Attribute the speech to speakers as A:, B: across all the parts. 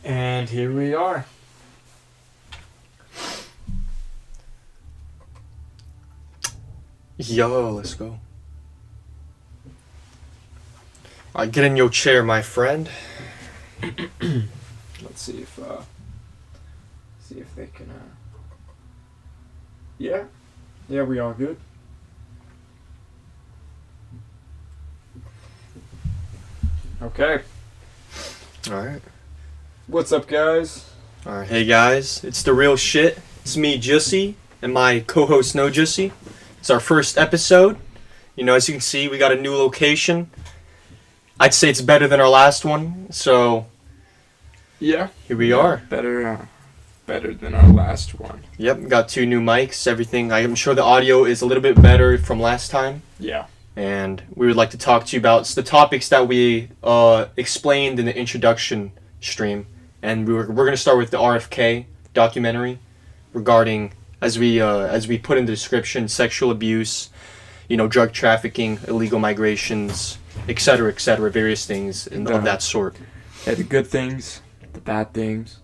A: And here we are.
B: Yo, let's go. Alright, get in your chair, my friend.
A: Let's see if they can. Yeah, we all good. Okay.
B: Alright.
A: What's up, guys?
B: Alright, hey guys, it's the real shit. It's me, Jussie, and my co-host, No Jussie. It's our first episode. You know, as you can see, we got a new location. I'd say it's better than our last one, so
A: Yeah.
B: here we are.
A: Better than our last one.
B: Yep, got 2 new mics, everything. I'm sure the audio is a little bit better from last time.
A: Yeah.
B: And we would like to talk to you about the topics that we explained in the introduction stream. And we're going to start with the RFK documentary regarding, as we put in the description, sexual abuse, drug trafficking, illegal migrations, etc., various things of that sort.
A: Yeah, the good things, the bad things,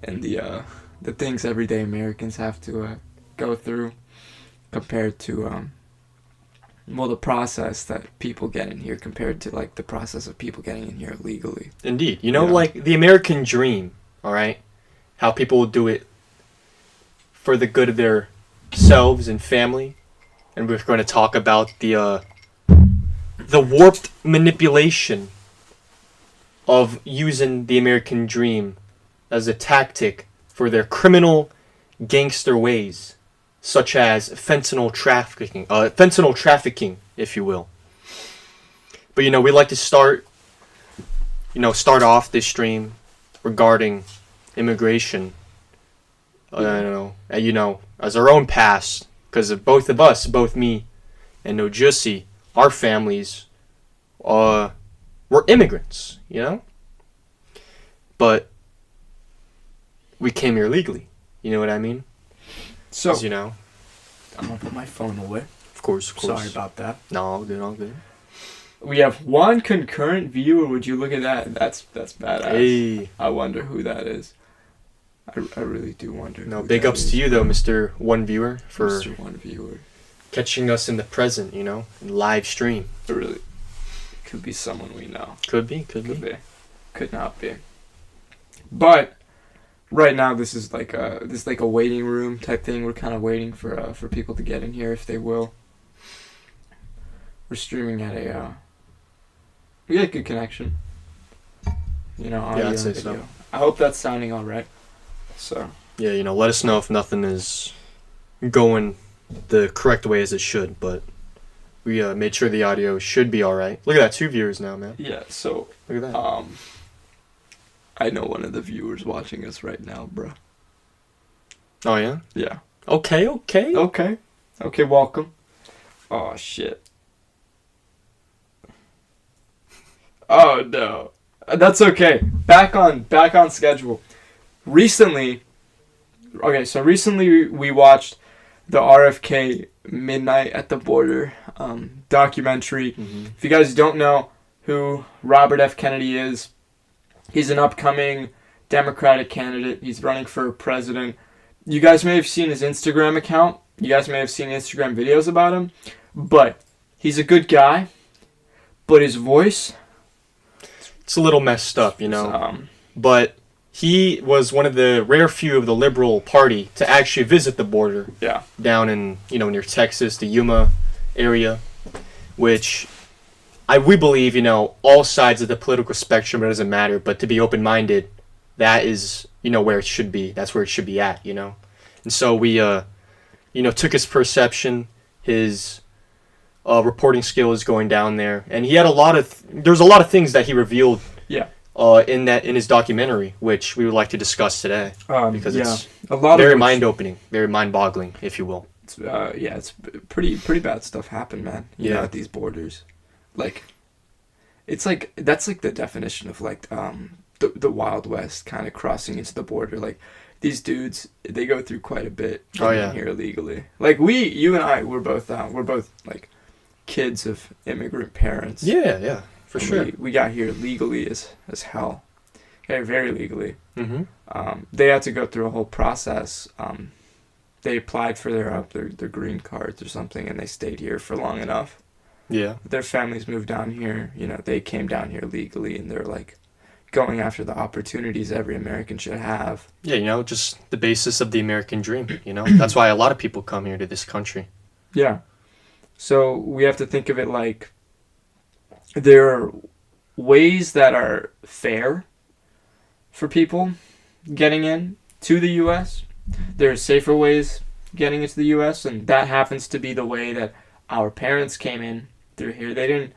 A: and the things everyday Americans have to go through compared to the process that people get in here compared to like the process of people getting in here legally.
B: Indeed. Like the American dream, all right? How people will do it for the good of their selves and family. And we're going to talk about the warped manipulation of using the American dream as a tactic for their criminal gangster ways, such as fentanyl trafficking, if you will. But we like to start off this stream regarding immigration. As our own past, because of both of us, both me and No Jussie, our families were immigrants, But we came here legally. You know what I mean?
A: So,
B: I'm
A: gonna put my phone away.
B: Of course.
A: Sorry about that.
B: No, all good.
A: We have 1 concurrent viewer. Would you look at that? That's badass.
B: Hey.
A: I wonder who that is. I really do wonder.
B: No, big ups to you though, Mr. One Viewer, for
A: Mr. One Viewer
B: catching us in the present, in live stream.
A: It really could be someone we know.
B: Could be.
A: Could not be. But right now, this is like a waiting room type thing. We're kind of waiting for people to get in here if they will. We're streaming at we got a good connection. Audio
B: I'd say
A: and video.
B: so.
A: I hope that's sounding all right. So
B: Yeah, let us know if nothing is going the correct way as it should, but we made sure the audio should be all right. Look at that, 2 viewers now, man.
A: yeah, so
B: Look at that.
A: I know one of the viewers watching us right now, bro.
B: Oh yeah.
A: Yeah.
B: Okay.
A: Okay, welcome. Oh shit. Oh no. That's okay. Back on schedule. Recently we watched the RFK Midnight at the Border documentary.
B: Mm-hmm.
A: If you guys don't know who Robert F. Kennedy is, he's an upcoming Democratic candidate. He's running for president. You guys may have seen his Instagram account. You guys may have seen Instagram videos about him. But he's a good guy. But his voice,
B: It's a little messed up, But he was one of the rare few of the Liberal Party to actually visit the border.
A: Yeah.
B: Down in, near Texas, the Yuma area, which we believe, all sides of the political spectrum, it doesn't matter, but to be open-minded, that is, where it should be. That's where it should be at, And so we, took his perception, his reporting skills going down there, and he had there's a lot of things that he revealed.
A: Yeah.
B: In his documentary, which we would like to discuss today, because it's
A: a lot
B: very
A: of
B: mind-opening, very mind-boggling, if you will.
A: It's pretty bad stuff happened, man. You know, at these borders, like, it's like that's like the definition of like the Wild West, kind of crossing into the border. Like, these dudes, they go through quite a bit in here illegally. Like you and I, we're both like kids of immigrant parents.
B: Yeah, for sure.
A: We got here legally as hell. very, very legally.
B: Mm-hmm.
A: They had to go through a whole process. They applied for their green cards or something, and they stayed here for long enough.
B: Yeah.
A: Their families moved down here. They came down here legally, and they're like going after the opportunities every American should have.
B: Yeah, just the basis of the American dream. That's why a lot of people come here to this country.
A: Yeah. So we have to think of it like there are ways that are fair for people getting in to the U.S. There are safer ways getting into the U.S., and that happens to be the way that our parents came in through here. They didn't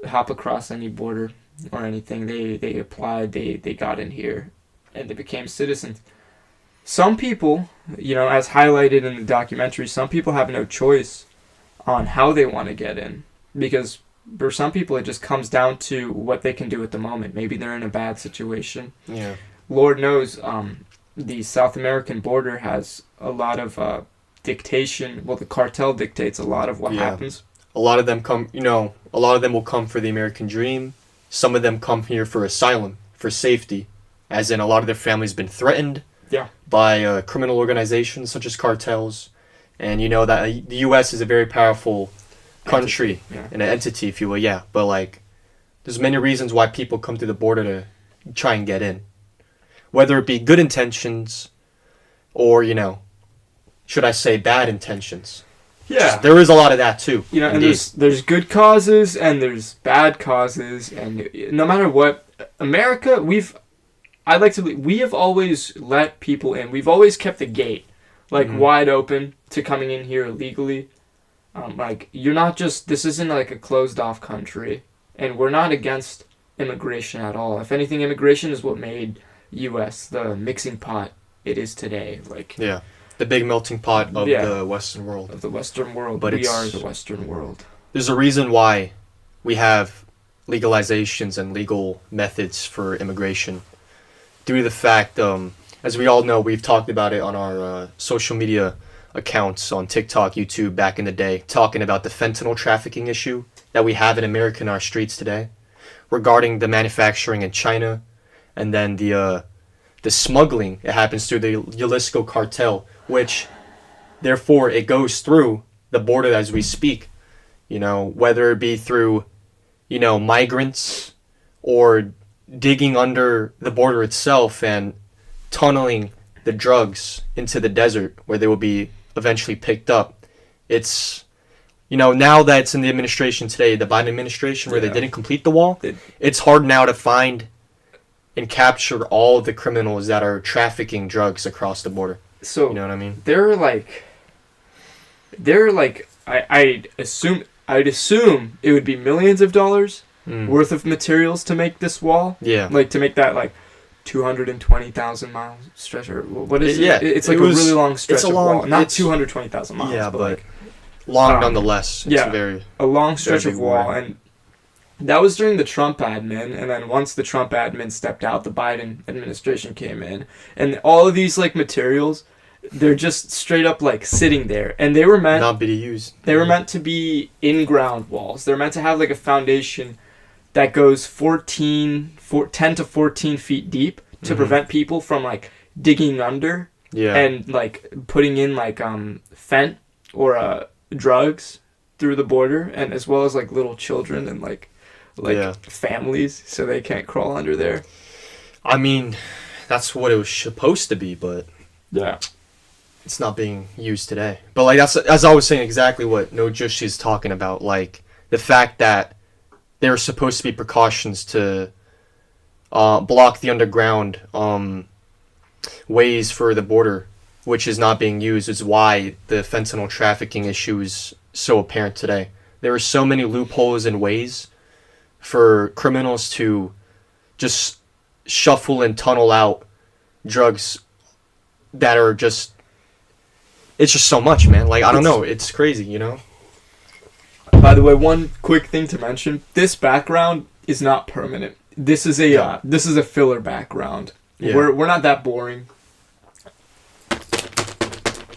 A: hop across any border or anything. They applied, they got in here, and they became citizens. Some people, as highlighted in the documentary, some people have no choice on how they want to get in, because for some people it just comes down to what they can do at the moment. Maybe they're in a bad situation.
B: Yeah.
A: Lord knows, the South American border has a lot of dictation. Well, the cartel dictates a lot of what happens.
B: A lot of them will come for the American dream. Some of them come here for asylum, for safety, as in a lot of their families been threatened by criminal organizations such as cartels. And that the U.S. is a very powerful country and an entity, if you will. Yeah, but there's many reasons why people come to the border to try and get in, whether it be good intentions or should I say bad intentions. Yeah, there is a lot of that too.
A: And there's good causes and there's bad causes, and no matter what, America, we have always let people in. We've always kept the gate wide open to coming in here illegally. You're not just, this isn't like a closed off country, and we're not against immigration at all. If anything, immigration is what made U.S. the mixing pot it is today.
B: The big melting pot of the Western world.
A: Of the Western world.
B: But
A: we are the Western world.
B: There's a reason why we have legalizations and legal methods for immigration. Due to the fact, as we all know, we've talked about it on our social media accounts on TikTok, YouTube back in the day, talking about the fentanyl trafficking issue that we have in America in our streets today, regarding the manufacturing in China, and then the smuggling. It happens through the Jalisco cartel, which therefore it goes through the border as we speak, whether it be through migrants or digging under the border itself and tunneling the drugs into the desert where they will be eventually picked up. It's now that it's in the administration today, the Biden administration, where they didn't complete the wall, it's hard now to find and capture all of the criminals that are trafficking drugs across the border.
A: So
B: you know what I mean?
A: I'd assume it would be millions of dollars worth of materials to make this wall. Yeah. To make that 220,000 mile stretch, or what is it?
B: Yeah.
A: It's a really long stretch of wall. Not 220,000 miles.
B: Yeah, but long nonetheless. It's
A: a long stretch of wall. And that was during the Trump admin, and then once the Trump admin stepped out, the Biden administration came in, and all of these materials, they're just straight up sitting there, and they were meant
B: not be used.
A: They were meant to be in-ground walls. They're meant to have a foundation that goes 10 to 14 feet deep to prevent people from digging under and putting in fent or drugs through the border, and as well as little children and families, so they can't crawl under there.
B: I mean, that's what it was supposed to be, but it's not being used today. But that's, as I was saying, exactly what Nojushi is talking about. The fact that there are supposed to be precautions to block the underground ways for the border, which is not being used, is why the fentanyl trafficking issue is so apparent today. There are so many loopholes and ways for criminals to just shuffle and tunnel out drugs that are just... It's just so much, man. I don't know. It's crazy,
A: By the way, one quick thing to mention. This background is not permanent. This is a filler background. Yeah. We're not that boring.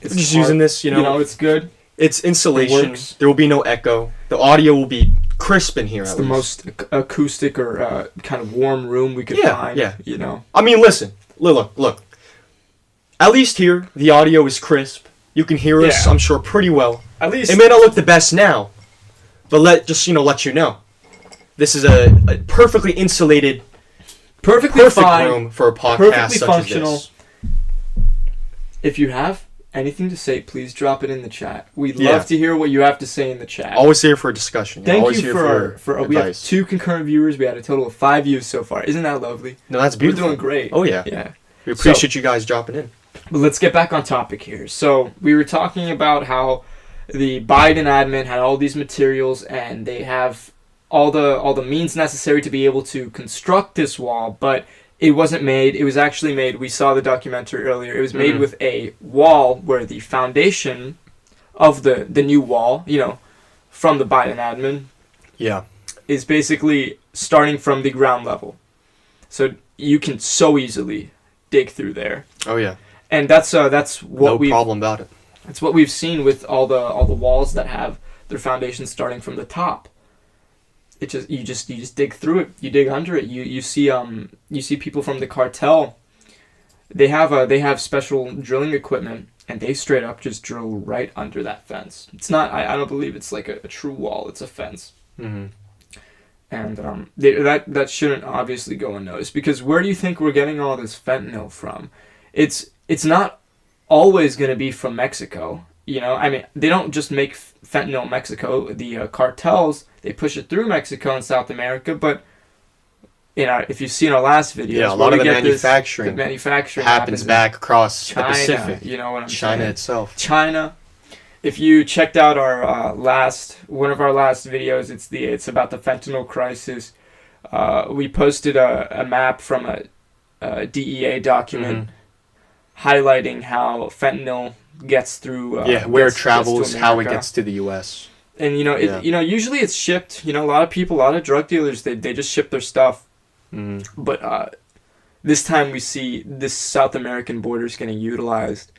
B: It's just using this,
A: it's good.
B: It's insulation. There will be no echo. The audio will be crisp in here.
A: It's the most acoustic or kind of warm room we could find.
B: Yeah.
A: You know.
B: I mean, listen. Look. At least here, the audio is crisp. You can hear us, I'm sure, pretty well.
A: At least
B: it may not look the best now, but let you know. This is a perfectly insulated, perfect room for a podcast
A: perfectly
B: such
A: functional.
B: as this.
A: If you have anything to say, please drop it in the chat. We'd love to hear what you have to say in the chat.
B: Always here for a discussion.
A: Thank
B: always
A: you
B: here
A: for we have 2 concurrent viewers. We had a total of 5 views so far. Isn't that lovely?
B: No, that's beautiful.
A: We're doing great.
B: Oh yeah.
A: Yeah.
B: We appreciate you guys dropping in.
A: But let's get back on topic here. So we were talking about how the Biden admin had all these materials and they have all the means necessary to be able to construct this wall, but it wasn't made. It was actually made. We saw the documentary earlier. It was made with a wall where the foundation of the new wall, from the Biden admin, is basically starting from the ground level. So you can so easily dig through there.
B: Oh yeah.
A: And that's what
B: no problem about it.
A: That's what we've seen with all the walls that have their foundation starting from the top. You just dig through it. You dig under it. You see people from the cartel. They have special drilling equipment, and they straight up just drill right under that fence. It's not. I don't believe it's like a true wall. It's a fence.
B: Mm-hmm.
A: And that shouldn't obviously go unnoticed, because where do you think we're getting all this fentanyl from? It's not always going to be from Mexico. I mean, they don't just make fentanyl in Mexico. The cartels, they push it through Mexico and South America, but if you've seen our last video,
B: a lot of the manufacturing happens back across
A: China,
B: the Pacific.
A: You know what I'm
B: saying?
A: China
B: itself.
A: China. If you checked out our one of our last videos, it's about the fentanyl crisis. We posted a map from a DEA document highlighting how fentanyl gets through.
B: Where it travels, how it gets to the U.S.
A: And usually it's shipped. A lot of people, a lot of drug dealers, they just ship their stuff. But this time we see this South American border is getting utilized.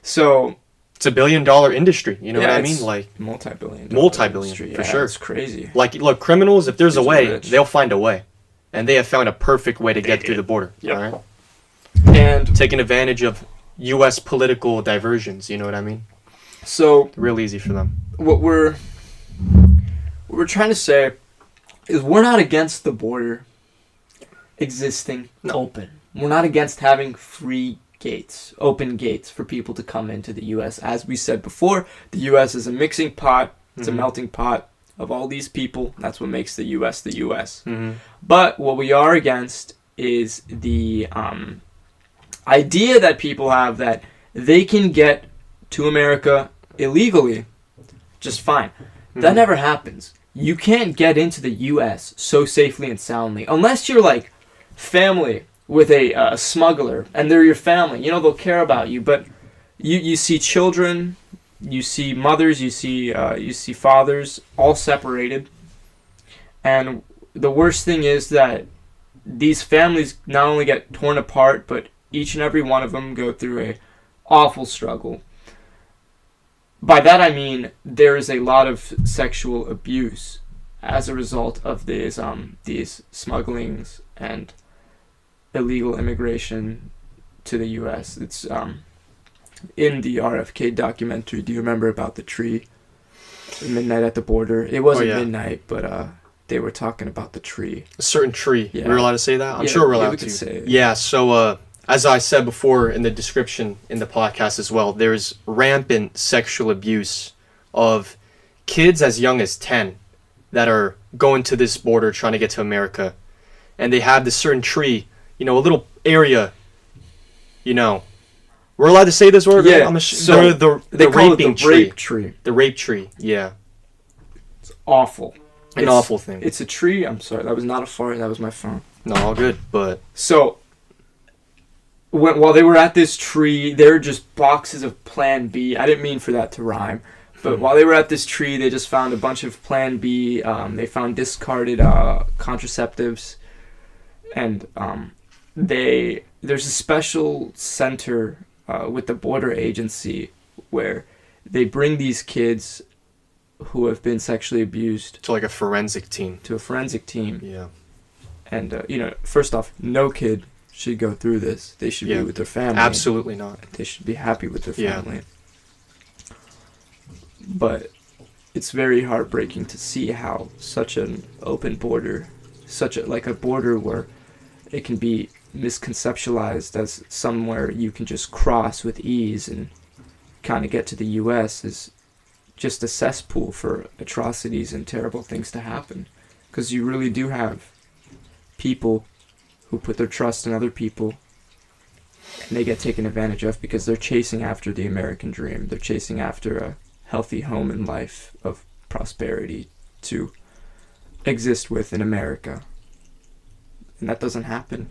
A: So
B: it's $1 billion industry. You know what I mean? Like
A: multi-billion
B: industry, for sure.
A: It's crazy.
B: Like, look, criminals, if there's a way, they'll find a way, and they have found a perfect way to get through the border.
A: Yep.
B: All right,
A: and
B: taking advantage of U.S. political diversions. You know what I mean?
A: So
B: real easy for them.
A: What we're trying to say is we're not against the border existing open. We're not against having free gates, open gates for people to come into the U.S. As we said before, the U.S. is a mixing pot. It's a melting pot of all these people. That's what makes the U.S. the U.S. But what we are against is the idea that people have that they can get to America illegally just fine. That never happens. You can't get into the U.S. so safely and soundly unless you're like family with a smuggler and they're your family. They'll care about you. But you see children, you see mothers, you see fathers all separated. And the worst thing is that these families not only get torn apart, but each and every one of them go through a awful struggle. By that I mean there is a lot of sexual abuse as a result of these smugglings and illegal immigration to the U.S. It's in the RFK documentary. Do you remember about the tree? Midnight at the border. It wasn't midnight, but they were talking about the tree.
B: A certain tree.
A: Yeah.
B: We're allowed to say that? I'm sure we're allowed
A: we
B: to.
A: Could say it.
B: Yeah, so as I said before in the description in the podcast as well, there's rampant sexual abuse of kids as young as 10 that are going to this border trying to get to America. And they have this certain tree, a little area, We're allowed to say this word?
A: Yeah,
B: the raping tree.
A: Rape tree.
B: The rape tree, yeah.
A: It's awful.
B: An awful thing.
A: It's a tree. I'm sorry, that was not a fart, that was my phone.
B: No, all good, but...
A: So, while they were at this tree, there were just boxes of Plan B. I didn't mean for that to rhyme. But while they were at this tree, they just found a bunch of Plan B. They found discarded contraceptives. And there's a special center with the border agency where they bring these kids who have been sexually abused
B: To like a forensic team.
A: to a forensic team.
B: Yeah.
A: And, first off, no kid should go through this. They should be with their family.
B: Absolutely not.
A: They should be happy with their
B: Yeah.
A: family. But it's very heartbreaking to see how such an open border, a border where it can be misconceptualized as somewhere you can just cross with ease and kind of get to the U.S. is just a cesspool for atrocities and terrible things to happen. Because you really do have people who put their trust in other people and they get taken advantage of because they're chasing after the American dream. They're chasing after a healthy home and life of prosperity to exist with in America. And that doesn't happen,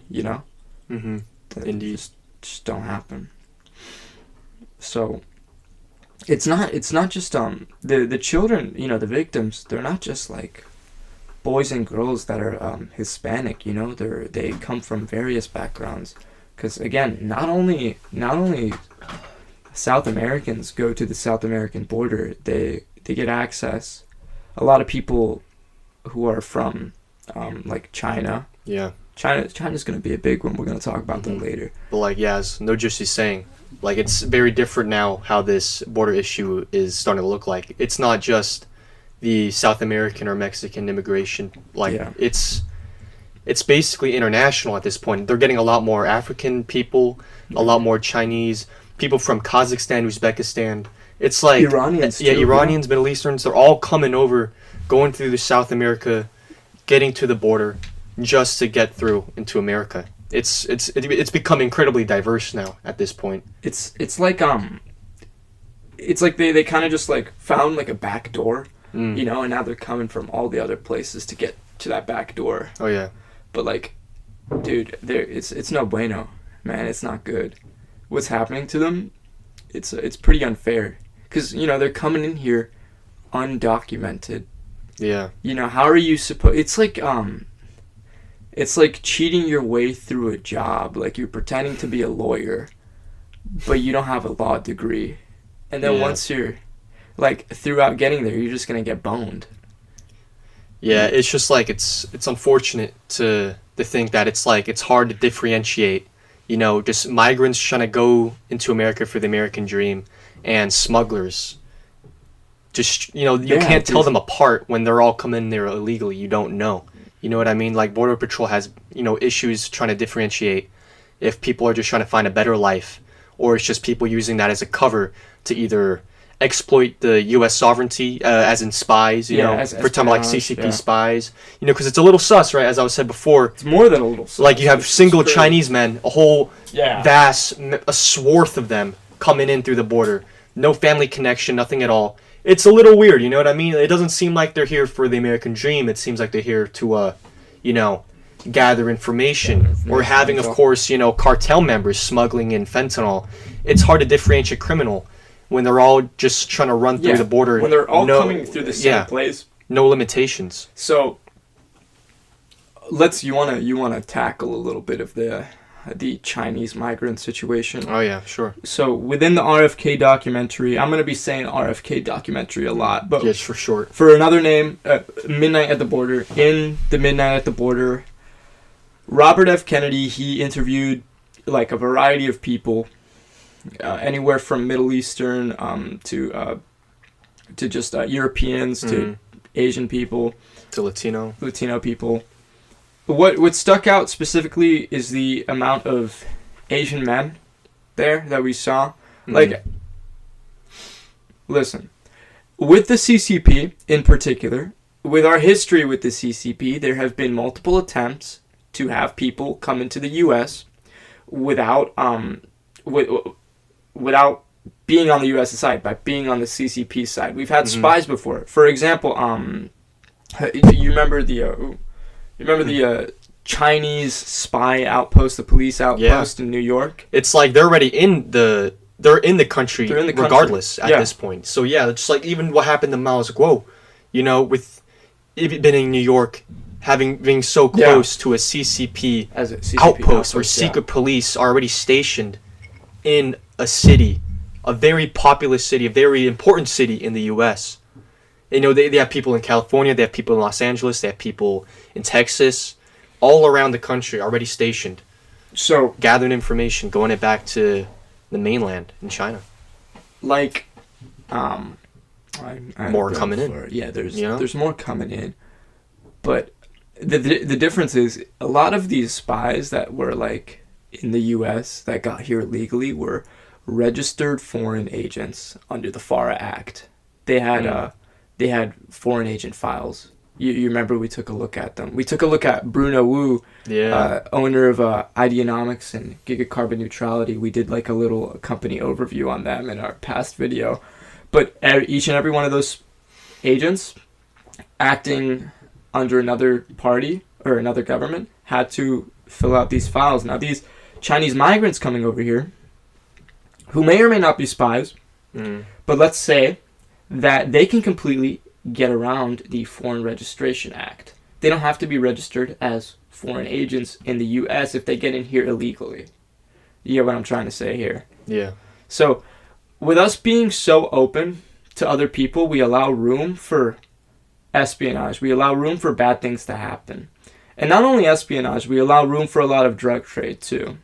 B: Mm-hmm.
A: That
B: Indeed.
A: just don't happen. So it's not just the children, the victims, they're not just like boys and girls that are Hispanic, they come from various backgrounds. Because again, not only South Americans go to the South American border, they get access. A lot of people who are from like China.
B: Yeah.
A: China's going to be a big one. We're going to talk about that later.
B: But like, yeah, as Nojoshi is saying, like it's very different now how this border issue is starting to look like. It's not just the South American or Mexican immigration. Like it's basically international at this point. They're getting a lot more African people, a lot more Chinese, people from Kazakhstan, Uzbekistan. It's like
A: Iranians too,
B: Iranians, Middle Easterns, they're all coming over, going through the South America, getting to the border just to get through into America. It's become incredibly diverse now at this point.
A: It's like they kind of just like found like a back door, and now they're coming from all the other places to get to that back door.
B: Oh yeah.
A: But like, dude, it's no bueno, man. It's not good. What's happening to them? It's pretty unfair, because they're coming in here undocumented.
B: Yeah.
A: How are you supposed? It's like cheating your way through a job. Like you're pretending to be a lawyer, but you don't have a law degree, and then once you're like throughout getting there, you're just gonna get boned.
B: Yeah, it's just like it's unfortunate to think that it's hard to differentiate, just migrants trying to go into America for the American dream and smugglers. Just you can't tell them apart when they're all coming in there illegally. You don't know. You know what I mean? Like Border Patrol has issues trying to differentiate if people are just trying to find a better life, or it's just people using that as a cover to either exploit the U.S. sovereignty, as in spies, for talking like CCP spies, because it's a little sus, right? As I said before,
A: it's more than a little sus.
B: Like you have single Chinese men, a whole a swath of them coming in through the border, no family connection, nothing at all. It's a little weird, you know what I mean? It doesn't seem like they're here for the American dream. It seems like they're here to, gather information. Or having, of course, cartel members smuggling in fentanyl. It's hard to differentiate criminal when they're all just trying to run through the border.
A: When they're all coming through the same place.
B: No limitations.
A: So, you wanna tackle a little bit of the Chinese migrant situation.
B: Oh yeah, sure.
A: So within the RFK documentary, I'm gonna be saying RFK documentary a lot, but
B: yes, for short.
A: For another name, Midnight at the Border. In the Midnight at the Border, Robert F. Kennedy, he interviewed like a variety of people, anywhere from Middle Eastern to just Europeans to Asian people
B: to Latino
A: people. What stuck out specifically is the amount of Asian men there that we saw. Like, listen, with the CCP in particular, with our history with the CCP, there have been multiple attempts to have people come into the U.S. without being on the U.S. side, by being on the CCP side. We've had spies before. For example, you remember the Chinese spy outpost, the police outpost in New York?
B: It's like they're already in the country regardless at this point. So yeah, it's like even what happened to Mao's Guo, with it being in New York, being so close to a CCP, outpost where secret police are already stationed in a city, a very populous city, a very important city in the U.S. You know, they have people in California, they have people in Los Angeles, they have people in Texas, all around the country already stationed.
A: So
B: gathering information, going it back to the mainland in China.
A: Like,
B: more coming in.
A: Yeah, there's more coming in, but the difference is a lot of these spies that were like in the U.S. that got here legally were registered foreign agents under the FARA Act. They had foreign agent files. You remember we took a look at them. We took a look at Bruno Wu, owner of Ideonomics and Gigacarbon Neutrality. We did like a little company overview on them in our past video. But each and every one of those agents acting under another party or another government had to fill out these files. Now, these Chinese migrants coming over here, who may or may not be spies, but let's say that they can completely get around the Foreign Registration Act. They don't have to be registered as foreign agents in the U.S. if they get in here illegally. You get what I'm trying to say here?
B: Yeah.
A: So, with us being so open to other people, we allow room for espionage. We allow room for bad things to happen. And not only espionage, we allow room for a lot of drug trade, too.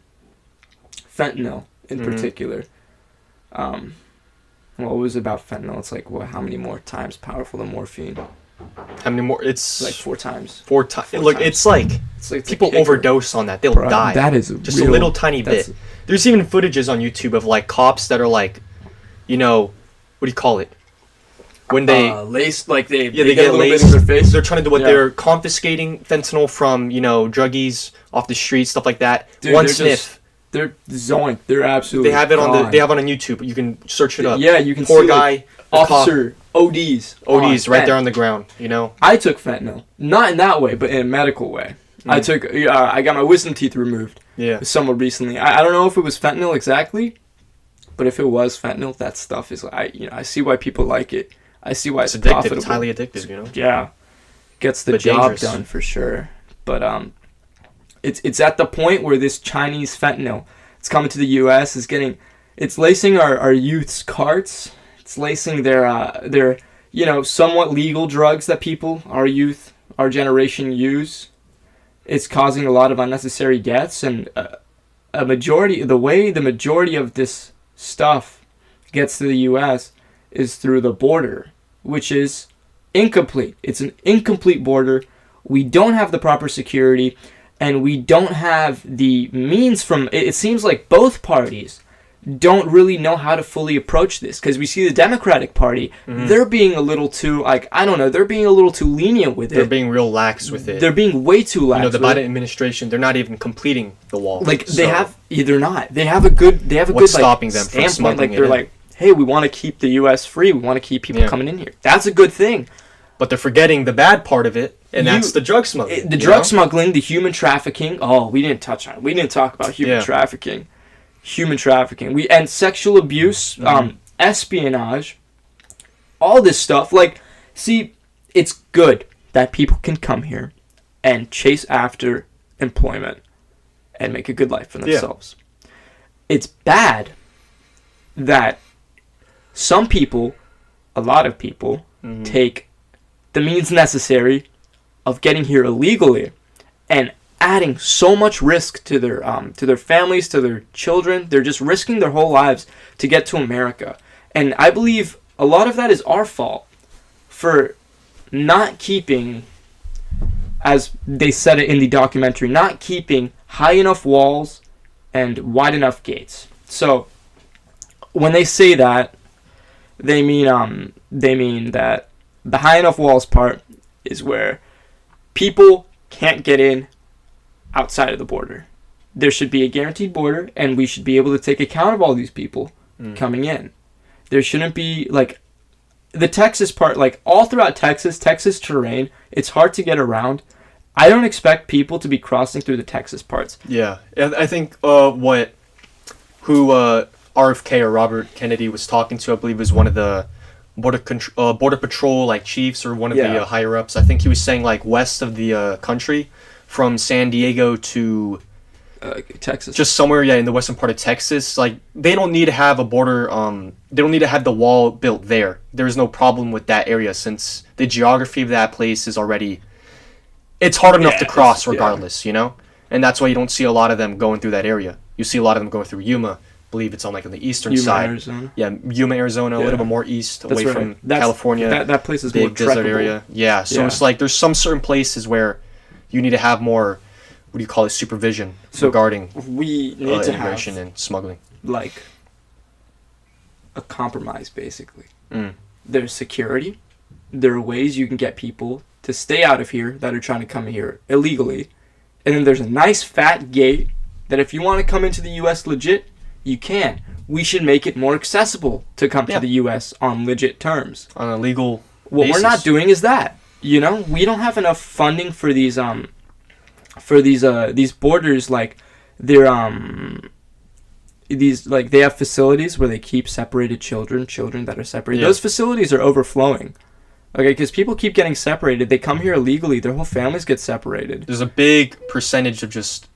A: Fentanyl, in particular. What was about fentanyl? It's like, how many more times powerful than morphine?
B: How many more? It's
A: like 4 times.
B: 4 times. Look, it's like people overdose on that. They'll die.
A: That is
B: just a little tiny bit. There's even footages on YouTube of like cops that are like, you know, what do you call it? When they
A: laced, like they
B: get
A: a little
B: laced.
A: bit in their face.
B: They're trying to do what they're confiscating fentanyl from, you know, druggies off the street, stuff like that.
A: Dude,
B: one sniff.
A: They're zoink. They're absolutely.
B: They have it
A: gone.
B: They have it on YouTube. You can search it up.
A: Yeah, you can
B: Poor
A: see
B: guy,
A: like, officer ODs
B: right there on the ground. You know.
A: I took fentanyl, not in that way, but in a medical way. I got my wisdom teeth removed.
B: Yeah.
A: Somewhat recently. I don't know if it was fentanyl exactly, but if it was fentanyl, that stuff is I see why people like it. I see why it's
B: addictive.
A: profitable.
B: It's highly addictive, you know.
A: Yeah, gets the job
B: dangerous.
A: done for sure. But it's at the point where this Chinese fentanyl, it's coming to the U.S. It's lacing our youth's carts. It's lacing their somewhat legal drugs that our generation use. It's causing a lot of unnecessary deaths, and the majority of this stuff gets to the U.S. is through the border, which is incomplete. It's an incomplete border. We don't have the proper security, and we don't have the means from... It seems like both parties don't really know how to fully approach this, because we see the Democratic Party, they're being a little too, they're being a little too lenient with it.
B: They're being real lax with it.
A: They're being way too lax.
B: You know, the Biden administration, they're not even completing the wall.
A: They're not. They have a good
B: What's stopping them from smuggling
A: they're like, hey, we want to keep the U.S. free. We want to keep people coming in here. That's a good thing.
B: But they're forgetting the bad part of it, and that's the drug smuggling.
A: The drug smuggling, the human trafficking. Oh, we didn't touch on it. We didn't talk about human trafficking. Human trafficking. And sexual abuse, espionage, all this stuff. Like, see, it's good that people can come here and chase after employment and make a good life for themselves. Yeah. It's bad that some people, a lot of people, take the means necessary of getting here illegally and adding so much risk to their families, to their children. They're just risking their whole lives to get to America. And I believe a lot of that is our fault for not keeping, as they said it in the documentary, not keeping high enough walls and wide enough gates. So when they say that, they mean that the high enough walls part is where people can't get in outside of the border. There should be a guaranteed border, and we should be able to take account of all these people coming in. There shouldn't be, like, the Texas part, like, all throughout Texas terrain, it's hard to get around. I don't expect people to be crossing through the Texas parts.
B: Yeah, I think RFK or Robert Kennedy was talking to, I believe, was one of the border patrol, like, chiefs or one of the higher ups. I think he was saying, like, west of the country, from San Diego to
A: Texas.
B: Just somewhere, in the western part of Texas. Like, they don't need to have a border, they don't need to have the wall built there. There's no problem with that area since the geography of that place is already... It's hard enough to cross regardless, you know? And that's why you don't see a lot of them going through that area. You see a lot of them going through Yuma. I believe it's on, like, on the eastern side.
A: Arizona.
B: Yeah, Yuma, Arizona, a little bit more east, away from California.
A: That place is
B: big
A: more
B: desert
A: trekkable.
B: area. Yeah, so it's like there's some certain places where you need to have more... What do you call it? Supervision regarding
A: we need to
B: immigration
A: have,
B: and smuggling.
A: Like, a compromise, basically.
B: Mm.
A: There's security. There are ways you can get people to stay out of here that are trying to come here illegally. And then there's a nice fat gate that if you want to come into the U.S. legit, you can. We should make it more accessible to come to the U.S. on legit terms.
B: On a legal
A: What
B: basis.
A: we're not doing is that. You know? We don't have enough funding for these borders. Like, they're they have facilities where they keep separated children that are separated. Those facilities are overflowing. Okay, because people keep getting separated. They come here illegally. Their whole families get separated.
B: There's a big percentage of just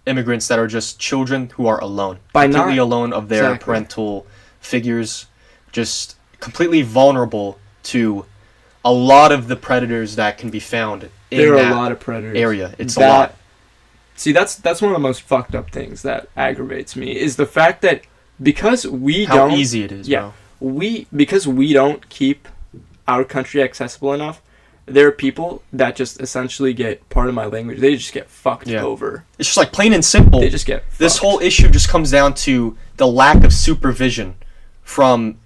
B: immigrants that are just children who are alone. Completely alone of their parental figures. Just completely vulnerable to a lot of the predators that can be found in that
A: a lot of predators.
B: Area. It's a lot.
A: See, that's one of the most fucked up things that aggravates me is the fact that because we don't...
B: How easy it is, bro.
A: Because we don't keep our country accessible enough, there are people that just essentially get, part of my language, they just get fucked over.
B: It's just like plain and simple.
A: They just get fucked.
B: This whole issue just comes down to the lack of supervision from,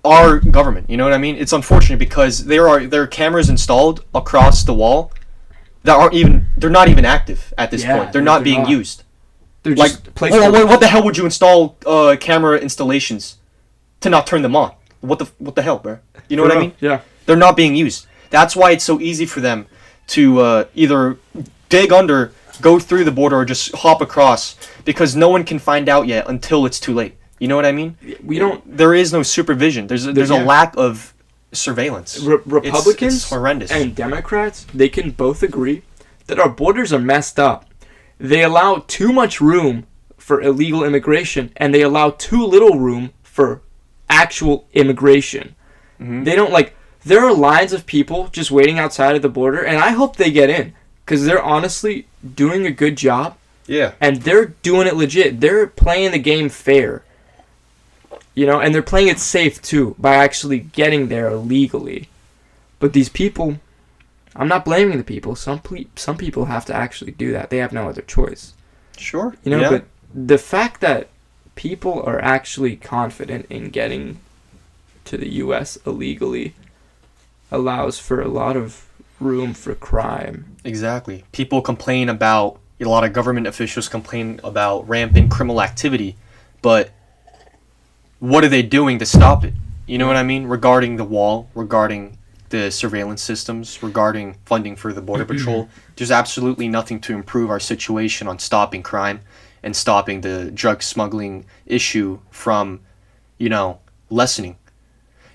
B: our government. You know what I mean? It's unfortunate because there are cameras installed across the wall that they're not even active at this point. They're not being used.
A: They're
B: like,
A: just
B: what the hell would you install camera installations to not turn them on? What the hell, bro? You know what I mean?
A: Yeah.
B: They're not being used. That's why it's so easy for them to either dig under, go through the border, or just hop across because no one can find out yet until it's too late. You know what I mean? There is no supervision. There's a lack of surveillance.
A: Republicans
B: it's horrendous.
A: And Democrats, they can both agree that our borders are messed up. They allow too much room for illegal immigration, and they allow too little room for actual immigration. Mm-hmm. They don't there are lines of people just waiting outside of the border, and I hope they get in because they're honestly doing a good job.
B: Yeah. And
A: they're doing it legit. They're playing the game fair. You know, and they're playing it safe too by actually getting there legally. But these people, I'm not blaming the people. Some people have to actually do that. They have no other choice.
B: Sure.
A: You know, but the fact that people are actually confident in getting to the U.S. illegally allows for a lot of room for crime.
B: Exactly. People complain about, a lot of government officials complain about rampant criminal activity, but what are they doing to stop it? You know what I mean? Regarding the wall, regarding the surveillance systems, regarding funding for the Border Patrol, there's absolutely nothing to improve our situation on stopping crime and stopping the drug smuggling issue from, lessening.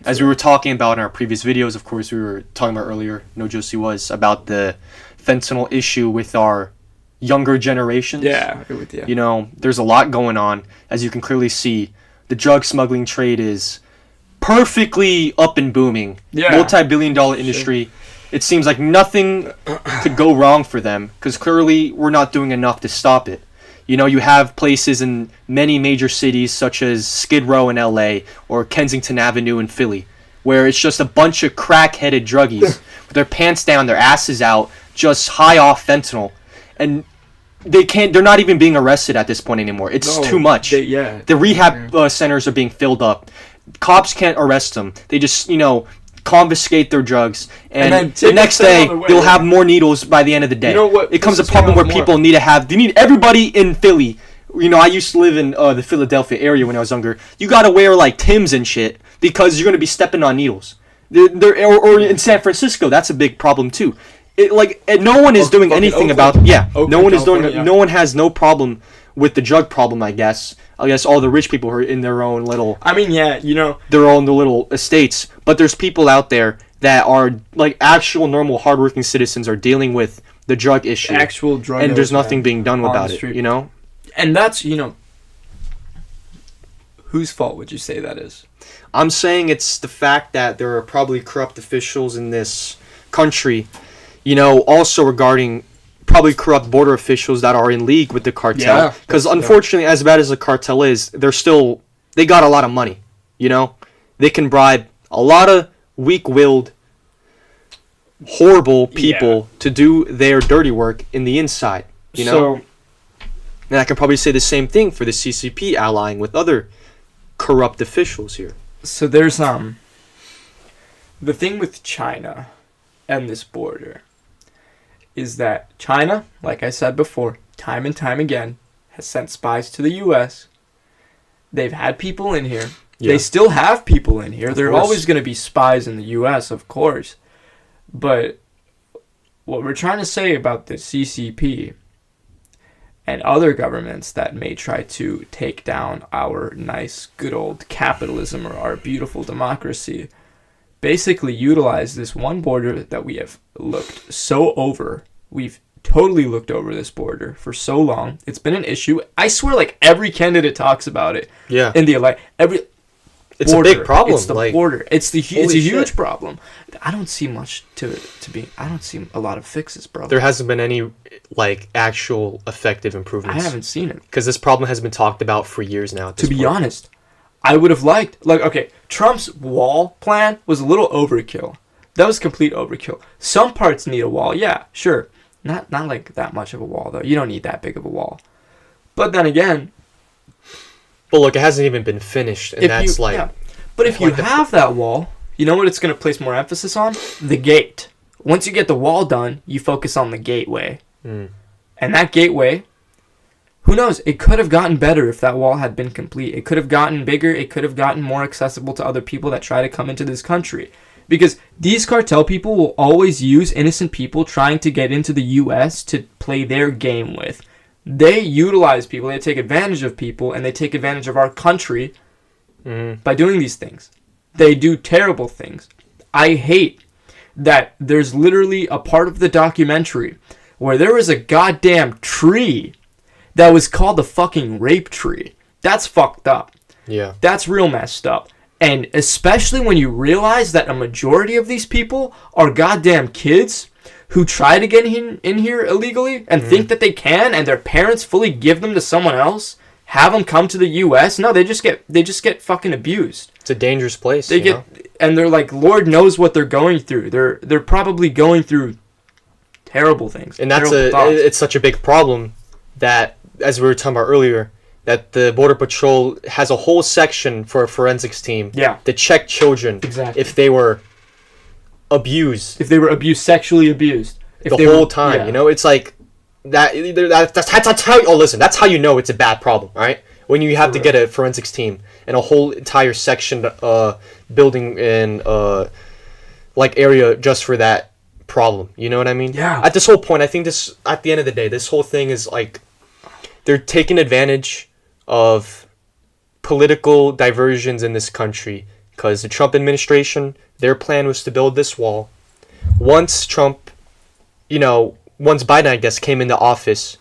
B: As we were talking about in our previous videos, of course, we were talking about earlier, No Josie was, about the fentanyl issue with our younger generations.
A: Yeah, I agree with you.
B: There's a lot going on. As you can clearly see, the drug smuggling trade is perfectly up and booming. Yeah. Multi-billion-dollar industry. Sure. It seems like nothing could go wrong for them because clearly we're not doing enough to stop it. You have places in many major cities such as Skid Row in LA or Kensington Avenue in Philly where it's just a bunch of crack-headed druggies with their pants down, their asses out, just high off fentanyl. And they're not even being arrested at this point anymore. It's too much. The rehab centers are being filled up. Cops can't arrest them. They just, confiscate their drugs. And the next day, they'll have more needles by the end of the day. It comes a problem where people need everybody in Philly. I used to live in the Philadelphia area when I was younger. You got to wear, Timbs and shit because you're going to be stepping on needles. Or in San Francisco, that's a big problem, too. No one is doing anything about no one is doing no one has no problem with the drug problem. I guess all the rich people are in their own little
A: their own
B: little estates, but there's people out there that are like actual normal hardworking citizens are dealing with the drug issue.
A: Actual drug
B: and there's nothing being done about it, you know?
A: And that's, whose fault would you say that is?
B: I'm saying it's the fact that there are probably corrupt officials in this country, also regarding probably corrupt border officials that are in league with the cartel. Because unfortunately, as bad as the cartel is, they got a lot of money, They can bribe a lot of weak-willed, horrible people to do their dirty work in the inside,
A: So,
B: and I can probably say the same thing for the CCP allying with other corrupt officials here.
A: So there's the thing with China and this border is that China, like I said before, time and time again, has sent spies to the U.S. They've had people in here. Yeah. They still have people in here. There are always going to be spies in the U.S., of course. But what we're trying to say about the CCP and other governments that may try to take down our nice, good old capitalism or our beautiful democracy basically utilize this one border that we have looked so over. We've totally looked over this border for so long. It's been an issue. I swear, like, every candidate talks about it.
B: Yeah.
A: In the
B: it's border. A big problem.
A: It's the border. It's a huge problem. I don't see much I don't see a lot of fixes, bro.
B: There hasn't been any actual effective improvements.
A: I haven't seen it.
B: Because this problem has been talked about for years now.
A: To be honest, I would have liked, Trump's wall plan was a little overkill. That was complete overkill. Some parts need a wall, yeah, sure. Not like that much of a wall, though. You don't need that big of a wall. But then again...
B: But look, it hasn't even been finished, and that's like... Yeah.
A: But if you have that wall, you know what it's going to place more emphasis on? The gate. Once you get the wall done, you focus on the gateway. And that gateway... Who knows? It could have gotten better if that wall had been complete. It could have gotten bigger. It could have gotten more accessible to other people that try to come into this country. Because these cartel people will always use innocent people trying to get into the U.S. to play their game with. They utilize people. They take advantage of people, and they take advantage of our country by doing these things. They do terrible things. I hate that there's literally a part of the documentary where there was a goddamn tree that was called the fucking rape tree. That's fucked up.
B: Yeah.
A: That's real messed up. And especially when you realize that a majority of these people are goddamn kids who try to get in here illegally and think that they can, and their parents fully give them to someone else, have them come to the U.S. No, they just get fucking abused.
B: It's a dangerous place.
A: And they're like, Lord knows what they're going through. They're probably going through terrible things.
B: And it's such a big problem that, as we were talking about earlier, that the Border Patrol has a whole section for a forensics team to check children if they were abused.
A: If they were sexually abused.
B: The whole time, It's like, that's how, listen, that's how you know it's a bad problem, all right? When you have to get a forensics team and a whole entire section building in area just for that problem, you know what I mean?
A: Yeah.
B: At this whole point, I think at the end of the day, this whole thing is like, they're taking advantage of political diversions in this country because the Trump administration, their plan was to build this wall. Once Biden, I guess, came into office,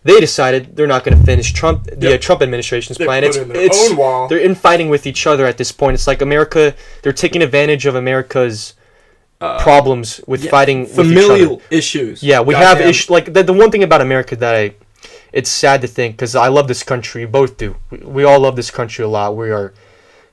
B: they decided they're not going to finish Trump administration's plan. They're infighting with each other at this point. It's like America, they're taking advantage of America's problems with fighting
A: familial issues.
B: Yeah, we have issues. Like the one thing about America that it's sad to think, because I love this country. We both do. We all love this country a lot. We are,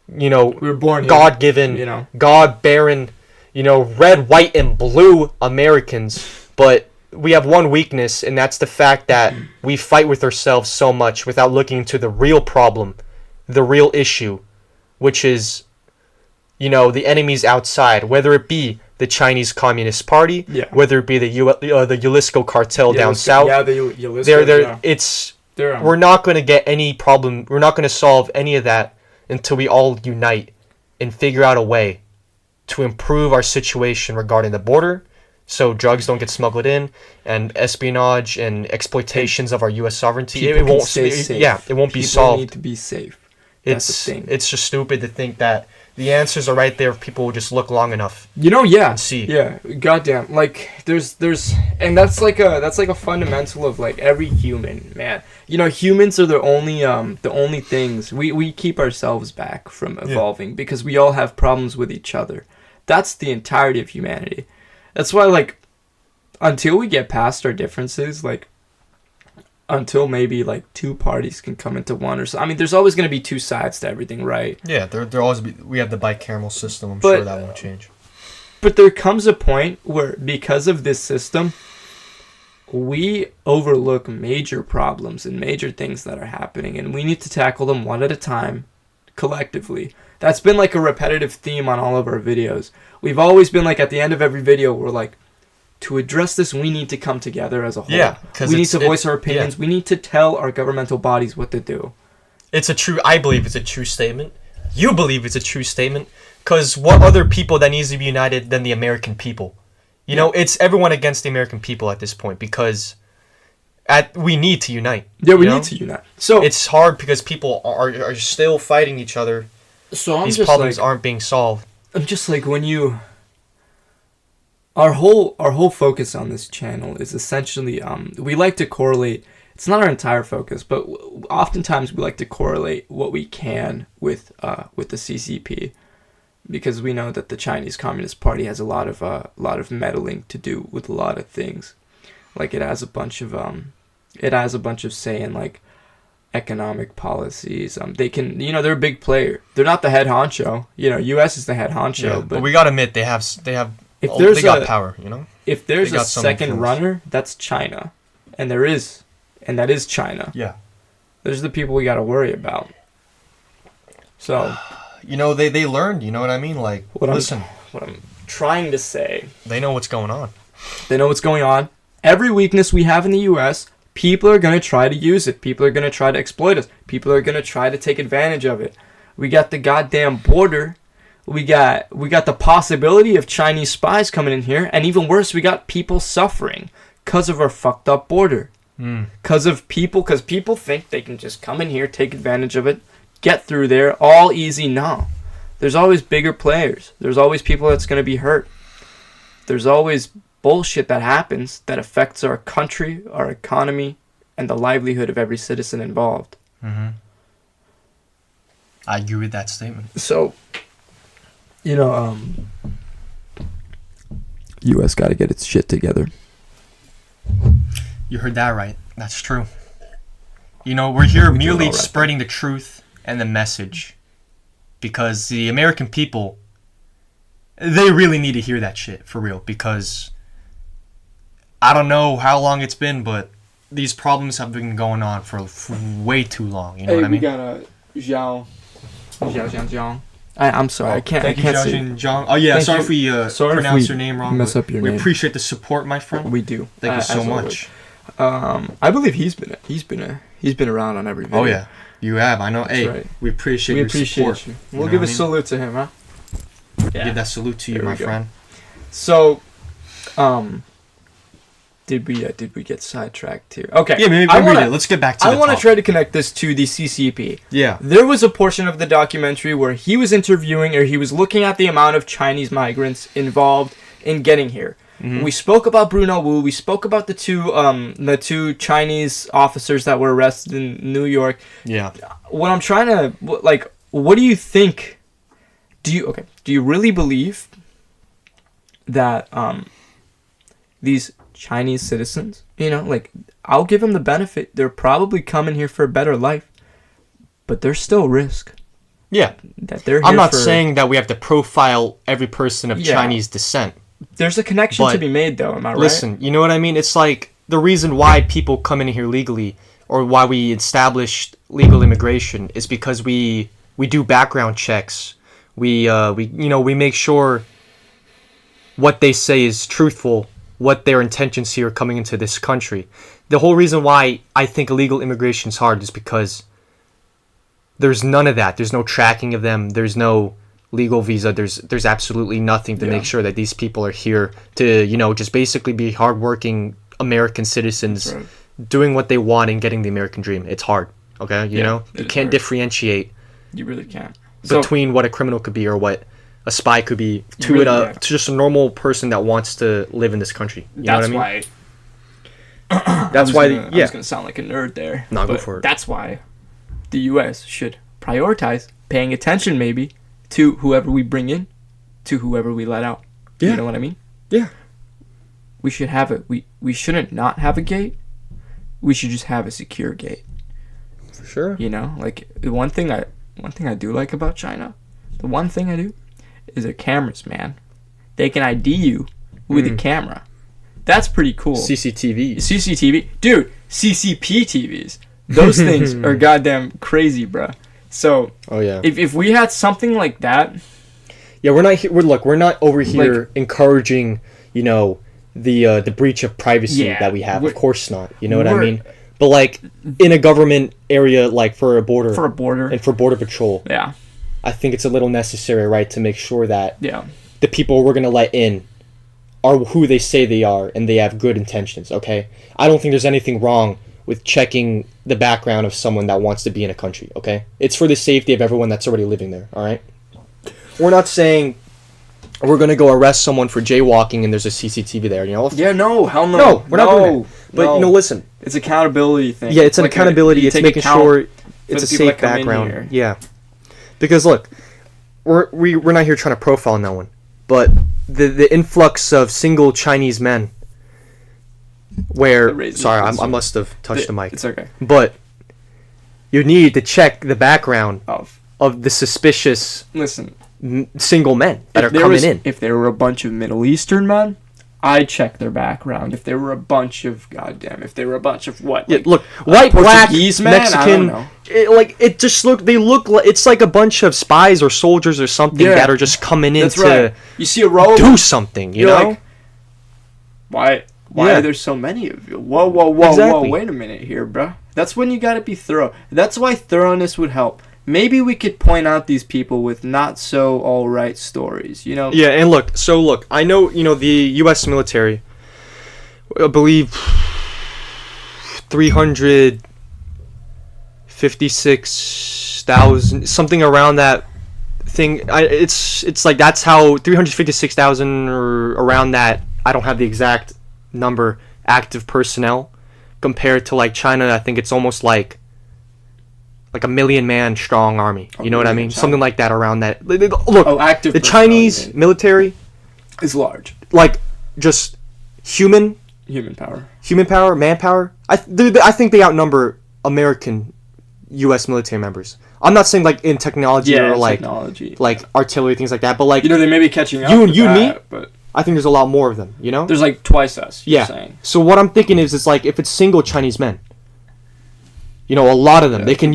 B: we were born God-given, God-bearing, red, white, and blue Americans. But we have one weakness, and that's the fact that we fight with ourselves so much without looking into the real problem, the real issue, which is, the enemies outside, whether it be the Chinese Communist Party, whether it be the Jalisco cartel down south. Yeah, the Jalisco. We're not going to get any problem. We're not going to solve any of that until we all unite and figure out a way to improve our situation regarding the border, so drugs don't get smuggled in, and espionage and exploitations of our U.S. sovereignty. It won't be solved.
A: People need to be safe. That's the thing.
B: It's just stupid to think that The answers are right there if people will just look long enough.
A: Yeah.
B: And see.
A: Yeah. Goddamn. Like there's and that's like a fundamental of like every human, man. Humans are the only things we keep ourselves back from evolving because we all have problems with each other. That's the entirety of humanity. That's why like until we get past our differences, like until maybe like two parties can come into one or so. I mean, there's always going to be two sides to everything, right?
B: Yeah, there always be. We have the bicameral system. I'm sure that won't change.
A: But there comes a point where, because of this system, we overlook major problems and major things that are happening, and we need to tackle them one at a time, collectively. That's been like a repetitive theme on all of our videos. We've always been like, at the end of every video, we're like, to address this, we need to come together as a whole.
B: Yeah,
A: we need to voice our opinions. Yeah. We need to tell our governmental bodies what to do.
B: I believe it's a true statement. You believe it's a true statement. Because what other people that needs to be united than the American people? You know, it's everyone against the American people at this point because we need to unite.
A: Yeah, we need to unite. So
B: it's hard because people are still fighting each other.
A: So
B: these problems aren't being solved.
A: I'm just like, Our whole focus on this channel is essentially we like to correlate. It's not our entire focus, but oftentimes we like to correlate what we can with the CCP, because we know that the Chinese Communist Party has a lot of meddling to do with a lot of things. Like it has a bunch of say in like economic policies. They can, they're a big player. They're not the head honcho. U.S. is the head honcho,
B: yeah, but we gotta admit they got power,
A: If there's a second runner, that's China. And that is China.
B: Yeah.
A: Those are the people we got to worry about. So,
B: they learned, you know what I mean? Like, what
A: I'm trying to say.
B: They know what's going on.
A: They know what's going on. Every weakness we have in the U.S., people are going to try to use it. People are going to try to exploit us. People are going to try to take advantage of it. We got the goddamn border. We got the possibility of Chinese spies coming in here, and even worse, we got people suffering because of our fucked up border. Because people think they can just come in here, take advantage of it, get through there, all easy. No. There's always bigger players. There's always people that's going to be hurt. There's always bullshit that happens that affects our country, our economy, and the livelihood of every citizen involved.
B: Mm-hmm. I agree with that statement.
A: So, U.S. got to get its shit together.
B: You heard that right. That's true. We're here merely spreading the truth and the message because the American people, they really need to hear that shit for real, because I don't know how long it's been, but these problems have been going on for way too long. You know what I mean?
A: We got a Zhao. I'm sorry, I can't say.
B: Zhang. Oh yeah, sorry if we pronounce your name wrong.
A: Mess up your name.
B: We appreciate the support, my friend.
A: We do.
B: Thank you so much.
A: I believe he's been around on every video.
B: Oh yeah, you have. I know. That's right. We appreciate your support.
A: You. We'll give a salute to him, huh?
B: Yeah. Give that salute to you, my friend.
A: So, did we get sidetracked here? Okay.
B: Yeah, maybe let's get back to
A: I want to try to connect this to the CCP.
B: Yeah.
A: There was a portion of the documentary where he was interviewing, or he was looking at the amount of Chinese migrants involved in getting here. Mm-hmm. We spoke about Bruno Wu. We spoke about the two Chinese officers that were arrested in New York.
B: Yeah.
A: What I'm trying to what do you think? Do you really believe that these Chinese citizens, I'll give them the benefit, they're probably coming here for a better life, but there's still risk.
B: Yeah.
A: That they're here
B: I'm not saying that we have to profile every person of Chinese descent.
A: There's a connection to be made, though, am I right?
B: Listen, you know what I mean? It's like the reason why people come in here legally, or why we established legal immigration, is because we do background checks. We make sure what they say is truthful, what their intentions here coming into this country. The whole reason why I think illegal immigration is hard is because there's none of that. There's no tracking of them. There's no legal visa. There's absolutely nothing to make sure that these people are here to, just basically be hardworking American citizens, doing what they want and getting the American dream. It's hard, okay? You can't differentiate.
A: You really can't.
B: between what a criminal could be or what a spy could be to just a normal person that wants to live in this country. You know what I mean?
A: Why.
B: That's why.
A: I was gonna sound like a nerd there.
B: No, go for it.
A: That's why the U.S. should prioritize paying attention, maybe, to whoever we bring in, to whoever we let out. Yeah. You know what I mean?
B: Yeah.
A: We should have it. We shouldn't not have a gate. We should just have a secure gate.
B: For sure.
A: You know, like the one thing I do like about China, the one thing I do, is their cameras, man. They can ID you with a camera. That's pretty cool. CCTV. Dude, CCP TVs. Those things are goddamn crazy, bruh. So, if we had something like that...
B: Yeah, we're not over here encouraging, you know, the breach of privacy that we have. Of course not. You know what I mean? But, like, in a government area, like, for a border... And for border patrol.
A: Yeah.
B: I think it's a little necessary, right, to make sure that the people we're going to let in are who they say they are and they have good intentions, okay? I don't think there's anything wrong with checking the background of someone that wants to be in a country, okay? It's for the safety of everyone that's already living there, all right? We're not saying we're going to go arrest someone for jaywalking and there's a CCTV there, you know?
A: Yeah, no, hell no.
B: No, we're not doing that. But, you know, listen.
A: It's accountability thing.
B: Yeah, it's an accountability. It's making sure it's a safe background. Yeah. Because, look, we're not here trying to profile no one, but the influx of single Chinese men where... Sorry, I must have touched the mic.
A: It's okay.
B: But you need to check the background of the suspicious single men that are coming in.
A: If there were a bunch of Middle Eastern men, I'd check their background. If there were a bunch of what?
B: Yeah, look, white, black,
A: Mexican,
B: I don't know. They look like it's like a bunch of spies or soldiers or something that are just coming in to
A: you see a row
B: do something, you know?
A: Like, why are there so many of you? Whoa, wait a minute here, bro. That's when you gotta be thorough. That's why thoroughness would help. Maybe we could point out these people with not so alright stories, you know?
B: Yeah, and look, I know, you know, the U.S. military, I believe 356,000, something around that thing. It's like that's how 356,000 or around that. I don't have the exact number, active personnel, compared to like China. I think it's almost like a 1 million man strong army. You know what I mean? Something like that around that. Look,
A: active
B: the Chinese military
A: is large.
B: Like just human power, manpower. I think they outnumber American U.S. military members. I'm not saying like in technology or like artillery, things like that, but like,
A: you know, they may be catching up.
B: You and me, but I think there's a lot more of them. You know,
A: there's like twice us. You're saying.
B: So what I'm thinking is, it's like if it's single Chinese men, you know, a lot of them, they can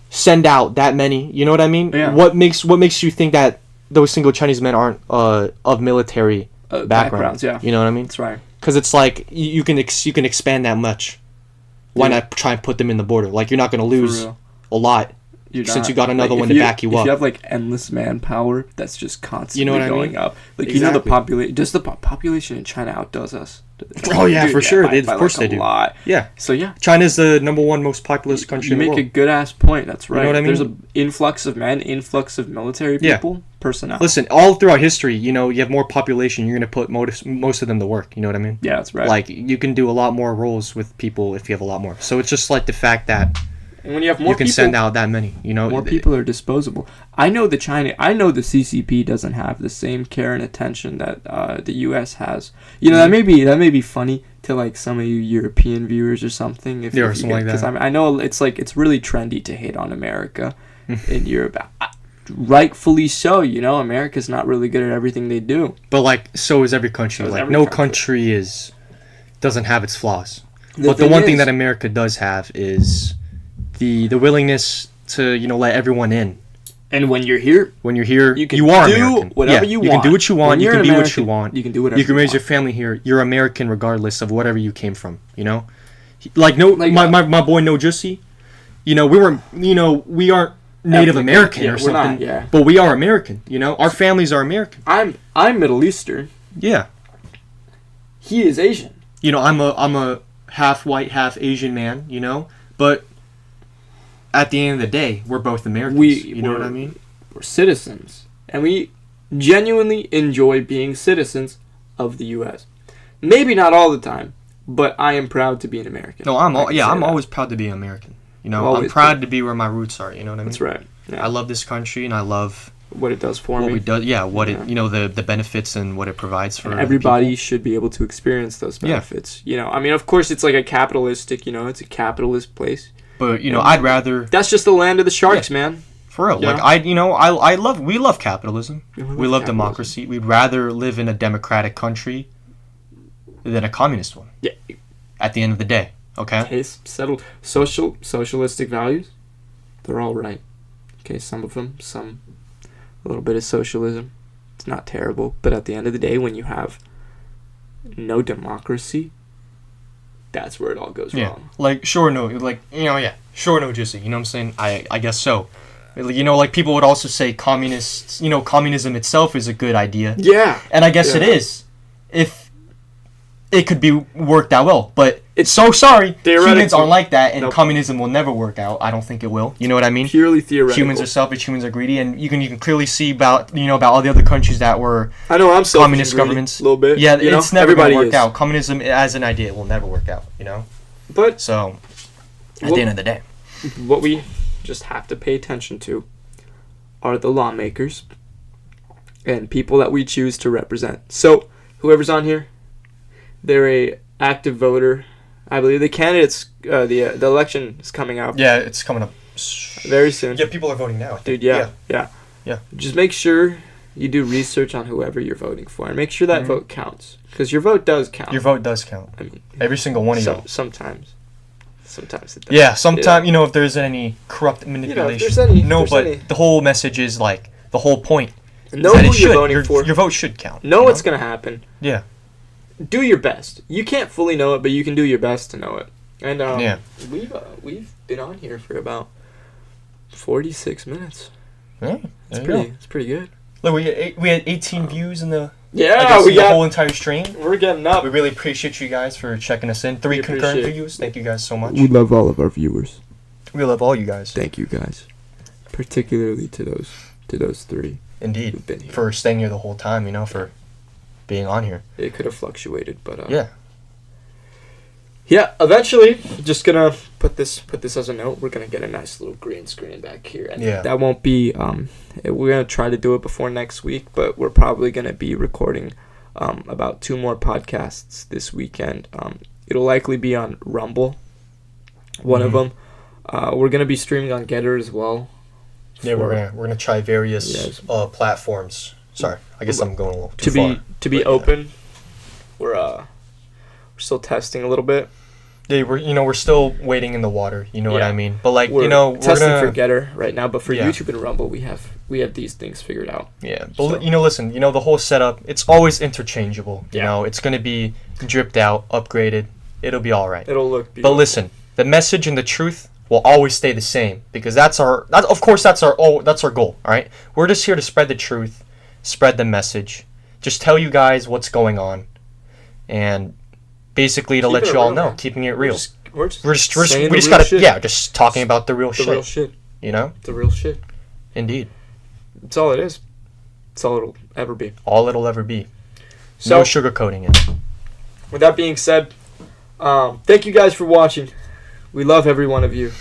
B: send out that many. You know what I mean? Yeah. What makes you think that those single Chinese men aren't of military backgrounds? Yeah. You know what I mean?
A: That's right.
B: Because it's like you can expand that much. Why not try and put them in the border? Like, you're not going to lose a lot since you got another one to back you up.
A: If you have like endless manpower, that's just constantly going up. Like, you know, the population. Just the population in China outdoes us.
B: Oh yeah, for sure. Of course they do.
A: Lot.
B: Yeah.
A: So yeah,
B: China's the number one most populous country in the world.
A: You make a good ass point. That's right.
B: You know what I mean?
A: There's an influx of men, influx of military people, personnel.
B: Listen, all throughout history, you know, you have more population, you're gonna put most of them to work. You know what I mean?
A: Yeah, that's right.
B: Like, you can do a lot more roles with people if you have a lot more. So it's just like the fact that.
A: And when you have more
B: you can send out that many, you know.
A: More people are disposable. I know the CCP doesn't have the same care and attention that the U.S. has. You know, that may be funny to like some of you European viewers or something. If something like that. Because I know it's really trendy to hate on America in Europe. Rightfully so. You know, America's not really good at everything they do.
B: But like, so is every country. No country doesn't have its flaws. But the one thing that America does have is the willingness to, you know, let everyone in.
A: And when you're here,
B: you are American.
A: Whatever you want.
B: You can do what you want. You can be what you want.
A: You can do whatever
B: you can raise your family here. You're American regardless of whatever you came from. You know, my boy No Jussi. You know, we aren't Native American or something.
A: We're not,
B: but we are American. You know, our families are American.
A: I'm Middle Eastern.
B: Yeah.
A: He is Asian.
B: You know, I'm a half white, half Asian man. You know, but at the end of the day, we're both Americans. You know what I mean?
A: We're citizens, and we genuinely enjoy being citizens of the U.S. Maybe not all the time, but I am proud to be an American.
B: No, I'm always proud to be an American. You know, I'm proud to be where my roots are. You know what I mean?
A: That's right. Yeah.
B: I love this country, and I love
A: what it does for me.
B: It, you know, the benefits and what it provides for
A: everybody should be able to experience those benefits. Yeah. You know, I mean, of course, it's like a capitalistic. You know, it's a capitalist place.
B: But you know, I'd rather.
A: That's just the land of the sharks, man.
B: For real, we love capitalism. We love democracy. We'd rather live in a democratic country than a communist one.
A: Yeah.
B: At the end of the day, okay.
A: Case settled. Socialistic values, they're all right. Okay, some of them, a little bit of socialism. It's not terrible, but at the end of the day, when you have no democracy, that's where it all goes wrong.
B: Like sure no, Jesse. You know what I'm saying? I guess so. You know, like people would also say communists. You know, communism itself is a good idea.
A: Yeah.
B: And I guess it is, if it could be worked out well. But it's so sorry. Humans aren't like that, and communism will never work out. I don't think it will. You know what I mean?
A: Purely theoretical.
B: Humans are selfish. Humans are greedy, and you can clearly see about all the other countries that were communist governments.
A: A little bit.
B: Yeah, it's never going to work out. Communism as an idea will never work out. You know.
A: But
B: so, at the end of the day,
A: what we just have to pay attention to are the lawmakers and people that we choose to represent. So, whoever's on here, they're a active voter. I believe the candidates, the election is coming up.
B: Yeah, it's coming up
A: very soon.
B: Yeah, people are voting now.
A: Dude, yeah. Just make sure you do research on whoever you're voting for, and make sure that vote counts, because your vote does count.
B: Your vote does count. I mean, every single one of you.
A: Sometimes it does.
B: Yeah, sometimes you know, if there's any corrupt manipulation. The whole message is like the whole point.
A: Know who you're voting for.
B: Your vote should count.
A: Know what's gonna happen.
B: Yeah.
A: Do your best. You can't fully know it, but you can do your best to know it. And we've been on here for about 46 minutes.
B: Yeah,
A: it's pretty good.
B: Look, we had 18 views in the
A: the
B: whole entire stream.
A: We're getting up.
B: We really appreciate you guys for checking us in. 3 concurrent views. Thank you guys so much.
A: We love all of our viewers.
B: We love all you guys.
A: Thank you guys, particularly to those 3.
B: Indeed, for staying here the whole time. You know, for being on here.
A: It could have fluctuated, but
B: yeah.
A: Eventually, just gonna put this as a note. We're gonna get a nice little green screen back here, and that won't be. We're gonna try to do it before next week, but we're probably gonna be recording about 2 more podcasts this weekend. It'll likely be on Rumble, one of them. We're gonna be streaming on Getter as well.
B: Yeah, we're gonna try various platforms. Sorry, I guess I'm going a little too far.
A: To be open, we're still testing a little bit.
B: Yeah, we're still wading in the water. You know what I mean? But we're
A: testing for Getter right now. But for YouTube and Rumble, we have these things figured out.
B: Yeah, but listen, the whole setup, it's always interchangeable. You know, it's gonna be dripped out, upgraded. It'll be all right.
A: It'll look beautiful.
B: But listen, the message and the truth will always stay the same, because that's our goal. All right, we're just here to spread the truth. Spread the message, just tell you guys what's going on, and basically to let you all know, keeping it real. We just talking about the real shit.
A: The real shit.
B: You know?
A: The real shit.
B: Indeed.
A: It's all it is. It's all it'll ever be.
B: All it'll ever be. So, no sugarcoating it.
A: With that being said, thank you guys for watching. We love every one of you.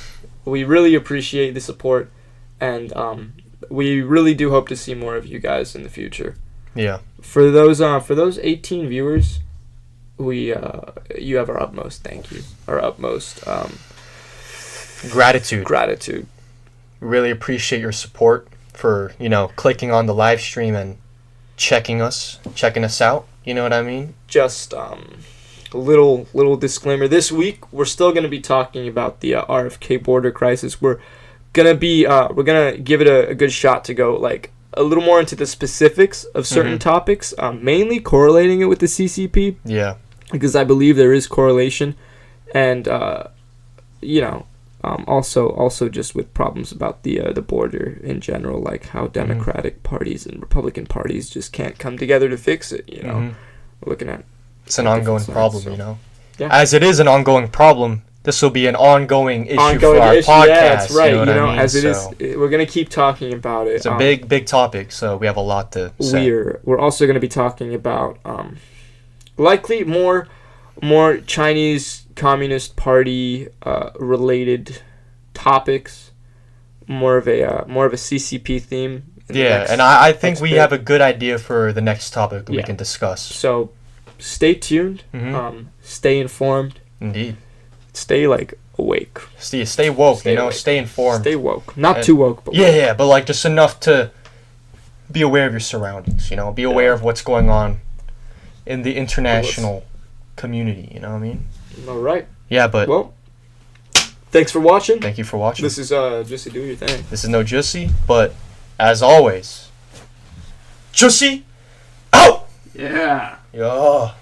A: We really appreciate the support, and we really do hope to see more of you guys in the future.
B: Yeah.
A: For those 18 viewers, you have our utmost thank you. Our utmost
B: gratitude. Really appreciate your support for, clicking on the live stream and checking us out. You know what I mean?
A: Just a little disclaimer. This week we're still going to be talking about the RFK border crisis. We're gonna give it a good shot to go a little more into the specifics of certain topics, mainly correlating it with the CCP.
B: Yeah.
A: Because I believe there is correlation, and also just with problems about the border in general, like how Democratic parties and Republican parties just can't come together to fix it. We're looking at
B: it's an ongoing problem.
A: Yeah.
B: As it is an ongoing problem, this will be an ongoing issue for our podcast.
A: Yeah, that's right.
B: You know, what I mean?
A: As it is, we're gonna keep talking about it.
B: It's a big topic, so we have a lot to say.
A: We're also gonna be talking about likely more Chinese Communist Party related topics, more of a CCP theme.
B: Yeah, and I think we have a good idea for the next topic that we can discuss.
A: So stay tuned. Stay informed.
B: Indeed.
A: Stay awake.
B: Stay woke. Stay informed.
A: Stay woke. Not too woke, but
B: yeah, but just enough to be aware of your surroundings. Be aware of what's going on in the international community. You know what I mean?
A: All right.
B: Yeah, but
A: thanks for watching.
B: Thank you for watching.
A: This is Jussie, do your thing.
B: This is no Jussie, but as always, Jussie out.
A: Yeah.
B: Yo. All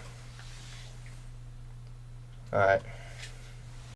B: right.